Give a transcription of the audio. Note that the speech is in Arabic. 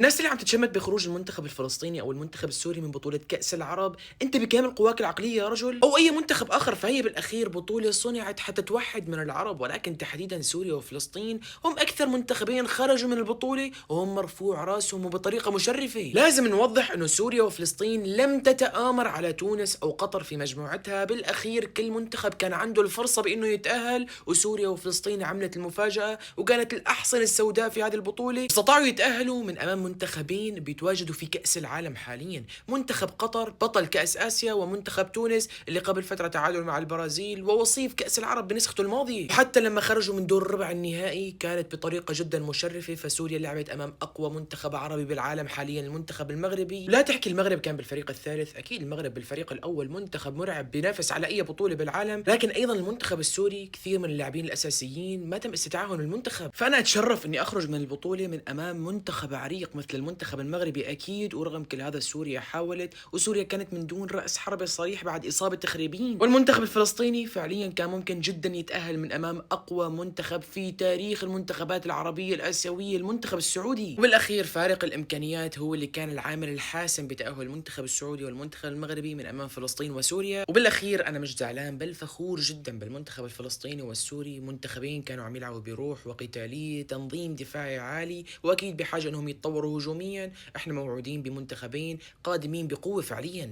الناس اللي عم تتشمت بخروج المنتخب الفلسطيني او المنتخب السوري من بطولة كأس العرب، انت بكامل قواك العقلية يا رجل، او اي منتخب اخر، فهي بالاخير بطولة صنعت حتى توحد من العرب، ولكن تحديدا سوريا وفلسطين هم اكثر منتخبين خرجوا من البطولة وهم مرفوع راسهم وبطريقة مشرفة. لازم نوضح انه سوريا وفلسطين لم تتآمر على تونس او قطر في مجموعتها، بالاخير كل منتخب كان عنده الفرصة بانه يتأهل، وسوريا وفلسطين عملت المفاجأة وكانت الاحصنة السوداء في هذه البطولة، استطاعوا يتأهلوا من امام منتخبين بيتواجدوا في كأس العالم حاليا، منتخب قطر بطل كأس آسيا، ومنتخب تونس اللي قبل فترة تعادل مع البرازيل ووصيف كأس العرب بنسخته الماضية. وحتى لما خرجوا من دور ربع النهائي كانت بطريقة جدا مشرفة، فسوريا لعبت أمام أقوى منتخب عربي بالعالم حاليا، المنتخب المغربي. لا تحكي المغرب كان بالفريق الثالث، أكيد المغرب بالفريق الأول، منتخب مرعب بينافس على أي بطولة بالعالم، لكن أيضا المنتخب السوري كثير من اللاعبين الأساسيين ما تم استدعائهم للمنتخب، فأنا أتشرف إني أخرج من البطولة من أمام منتخب عريق مثل المنتخب المغربي أكيد. ورغم كل هذا سوريا حاولت، وسوريا كانت من دون رأس حربة صريح بعد إصابة تخريبين، والمنتخب الفلسطيني فعليا كان ممكن جدا يتأهل من أمام أقوى منتخب في تاريخ المنتخبات العربية الآسيوية، المنتخب السعودي. وبالأخير فارق الإمكانيات هو اللي كان العامل الحاسم بتأهل المنتخب السعودي والمنتخب المغربي من أمام فلسطين وسوريا. وبالأخير أنا مش زعلان بل فخور جدا بالمنتخب الفلسطيني والسوري، منتخبين كانوا عم يلعبوا بروح وقتالية، تنظيم دفاعي عالي، وأكيد بحاجة أنهم يتطوروا هجوميا. احنا موعودين بمنتخبين قادمين بقوة فعليا.